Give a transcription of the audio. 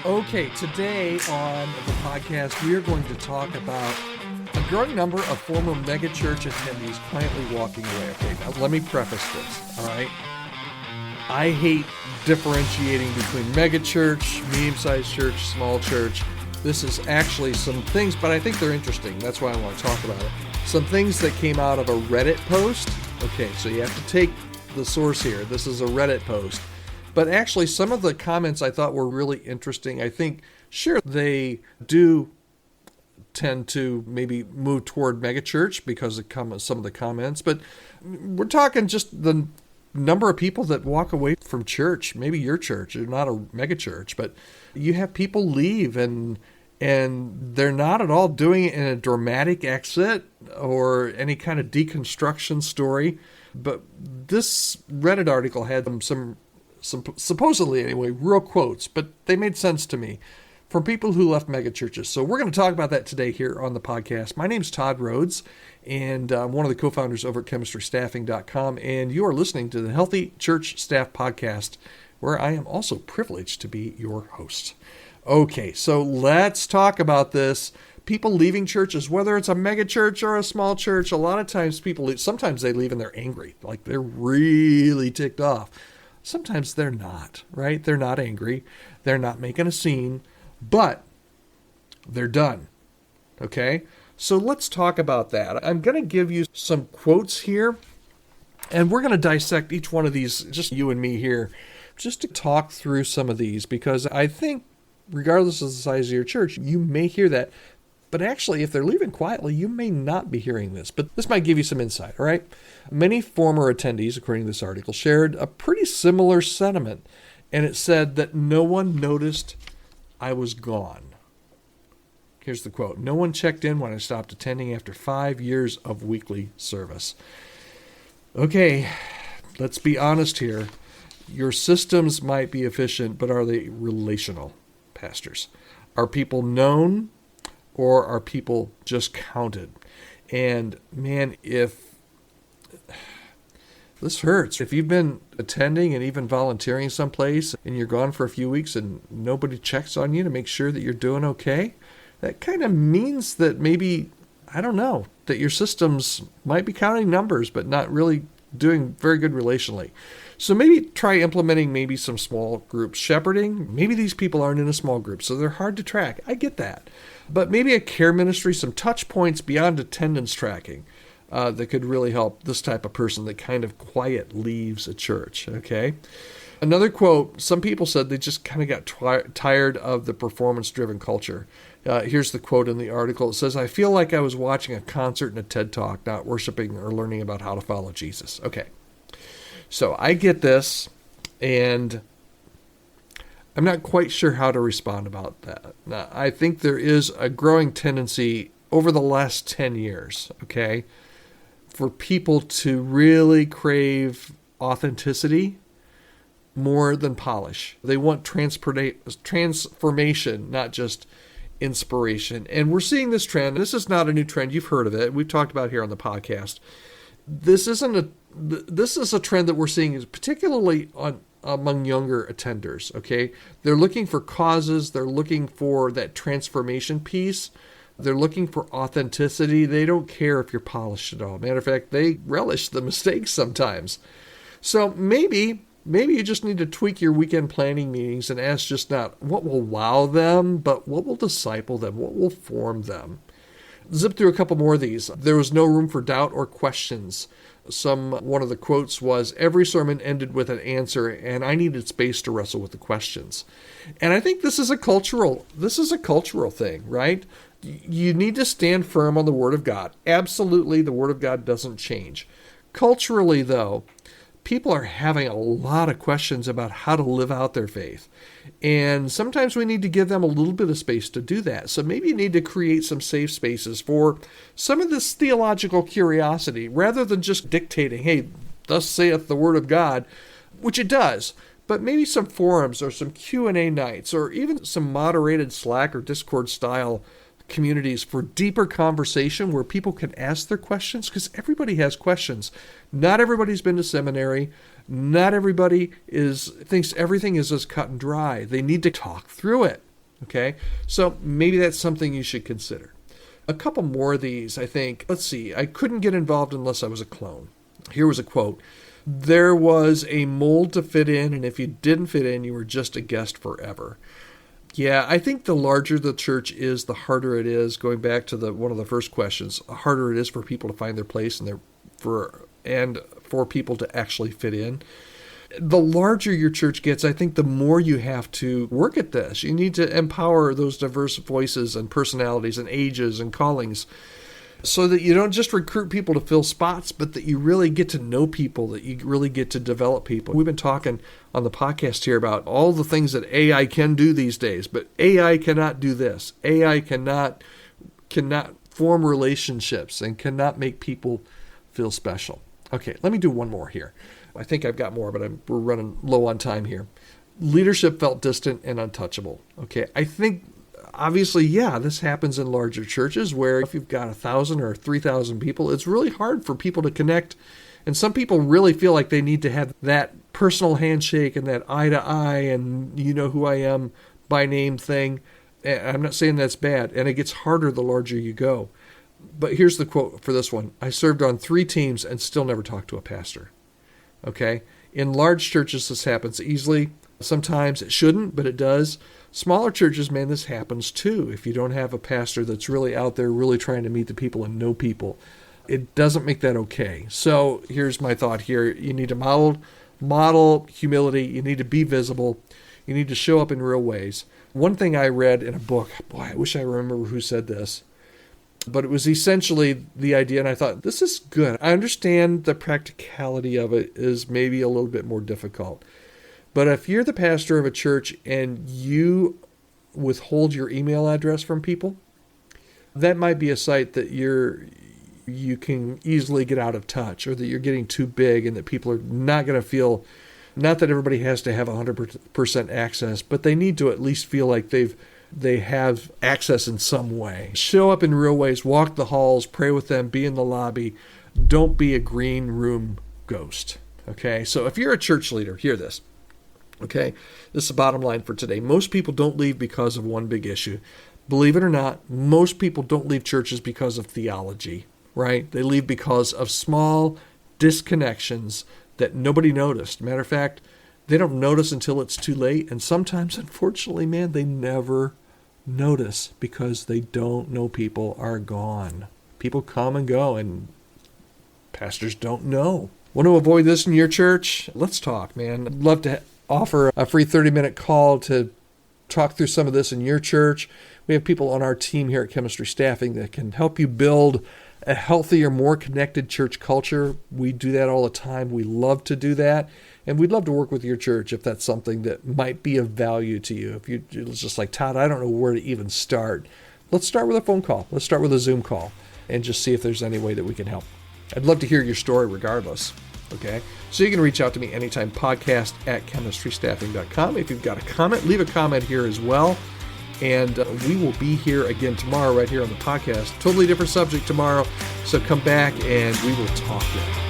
Okay, today on the podcast, we are going to talk about a growing number of former megachurch attendees quietly walking away. Okay, now let me preface this, all right? I hate differentiating between megachurch, medium-sized church, small church. This is actually some things, but I think they're interesting. That's why I want to talk about it. Some things that came out of a Reddit post. Okay, so you have to take the source here. This is a Reddit post. But actually, some of the comments I thought were really interesting. I think, sure, they do tend to maybe move toward megachurch because of some of the comments. But we're talking just the number of people that walk away from church. Maybe your church, you're not a megachurch, but you have people leave and they're not at all doing it in a dramatic exit or any kind of deconstruction story. But this Reddit article had some supposedly anyway, real quotes, but they made sense to me from people who left megachurches. So we're going to talk about that today here on the podcast. My name's Todd Rhodes, and I'm one of the co-founders over at chemistrystaffing.com, and you are listening to the Healthy Church Staff Podcast, where I am also privileged to be your host. Okay, so let's talk about this. People leaving churches, whether it's a megachurch or a small church, a lot of times people leave. Sometimes they leave and they're angry, like they're really ticked off. Sometimes they're not, right? They're not angry. They're not making a scene, but they're done. Okay? So let's talk about that. I'm going to give you some quotes here, and we're going to dissect each one of these, just you and me here, just to talk through some of these, because I think regardless of the size of your church, you may hear that. But actually, if they're leaving quietly, you may not be hearing this. But this might give you some insight, all right? Many former attendees, according to this article, shared a pretty similar sentiment. And it said that no one noticed I was gone. Here's the quote. No one checked in when I stopped attending after 5 years of weekly service. Okay, let's be honest here. Your systems might be efficient, but are they relational, pastors? Are people known? Or are people just counted? And man, if this hurts, if you've been attending and even volunteering someplace and you're gone for a few weeks and nobody checks on you to make sure that you're doing okay, that kind of means that maybe, I don't know, that your systems might be counting numbers, but not really doing very good relationally. So maybe try implementing maybe some small group shepherding. Maybe these people aren't in a small group, so they're hard to track. I get that. But maybe a care ministry, some touch points beyond attendance tracking that could really help this type of person that kind of quiet leaves a church, okay? Another quote, some people said they just kind of got tired of the performance-driven culture. Here's the quote in the article. It says, I feel like I was watching a concert and a TED Talk, not worshiping or learning about how to follow Jesus. Okay, so I get this, and I'm not quite sure how to respond about that. Now, I think there is a growing tendency over the last 10 years, okay, for people to really crave authenticity more than polish. They want transformation, not just inspiration. And we're seeing this trend. This is not a new trend. You've heard of it. We've talked about it here on the podcast. This is a trend that we're seeing particularly among younger attenders, okay? They're looking for causes. They're looking for that transformation piece. They're looking for authenticity. They don't care if you're polished at all. Matter of fact, they relish the mistakes sometimes. So maybe you just need to tweak your weekend planning meetings and ask just not what will wow them, but what will disciple them, what will form them. Zip through a couple more of these. There was no room for doubt or questions. One of the quotes was, every sermon ended with an answer, and I needed space to wrestle with the questions. And I think this is a cultural thing, right? You need to stand firm on the Word of God. Absolutely, the Word of God doesn't change. Culturally, though, people are having a lot of questions about how to live out their faith. And sometimes we need to give them a little bit of space to do that. So maybe you need to create some safe spaces for some of this theological curiosity rather than just dictating, hey, thus saith the Word of God, which it does. But maybe some forums or some Q&A nights or even some moderated Slack or Discord style communities for deeper conversation where people can ask their questions, because everybody has questions. Not everybody's been to seminary. Not everybody thinks everything is as cut and dry. They need to talk through it. Okay? So maybe that's something you should consider. A couple more of these, I think. Let's see. I couldn't get involved unless I was a clone. Here was a quote. There was a mold to fit in, and if you didn't fit in, you were just a guest forever. Yeah, I think the larger the church is, the harder it is. Going back to one of the first questions, the harder it is for people to find their place and for people to actually fit in. The larger your church gets, I think the more you have to work at this. You need to empower those diverse voices and personalities and ages and callings so that you don't just recruit people to fill spots, but that you really get to know people, that you really get to develop people. We've been talking on the podcast here about all the things that AI can do these days, but AI cannot do this. AI cannot form relationships and cannot make people feel special. Okay, let me do one more here. I think I've got more, but we're running low on time here. Leadership felt distant and untouchable. Okay, I think obviously, yeah, this happens in larger churches where if you've got 1,000 or 3,000 people, it's really hard for people to connect. And some people really feel like they need to have that personal handshake and that eye to eye and you know who I am by name thing. And I'm not saying that's bad. And it gets harder the larger you go. But here's the quote for this one. I served on 3 teams and still never talked to a pastor. Okay? In large churches, this happens easily. Sometimes it shouldn't, but it does. Smaller churches, man, this happens too. If you don't have a pastor that's really out there, really trying to meet the people and know people, it doesn't make that okay. So here's my thought here. You need to model humility. You need to be visible. You need to show up in real ways. One thing I read in a book, boy, I wish I remember who said this, but it was essentially the idea, and I thought, this is good. I understand the practicality of it is maybe a little bit more difficult. But if you're the pastor of a church and you withhold your email address from people, that might be a site that you can easily get out of touch, or that you're getting too big and that people are not going to feel, not that everybody has to have 100% access, but they need to at least feel like they have access in some way. Show up in real ways, walk the halls, pray with them, be in the lobby. Don't be a green room ghost. Okay, so if you're a church leader, hear this. Okay, this is the bottom line for today. Most people don't leave because of one big issue. Believe it or not, most people don't leave churches because of theology, right? They leave because of small disconnections that nobody noticed. Matter of fact, they don't notice until it's too late. And sometimes, unfortunately, man, they never notice because they don't know people are gone. People come and go, and pastors don't know. Want to avoid this in your church? Let's talk, man. I'd love to offer a free 30-minute call to talk through some of this in your church. We have people on our team here at Chemistry Staffing that can help you build a healthier, more connected church culture. We do that all the time. We love to do that. And we'd love to work with your church if that's something that might be of value to you. If you're just like, Todd, I don't know where to even start. Let's start with a phone call. Let's start with a Zoom call and just see if there's any way that we can help. I'd love to hear your story regardless. Okay, so you can reach out to me anytime, podcast@chemistrystaffing.com. If you've got a comment, leave a comment here as well. And we will be here again tomorrow right here on the podcast. Totally different subject tomorrow. So come back and we will talk then.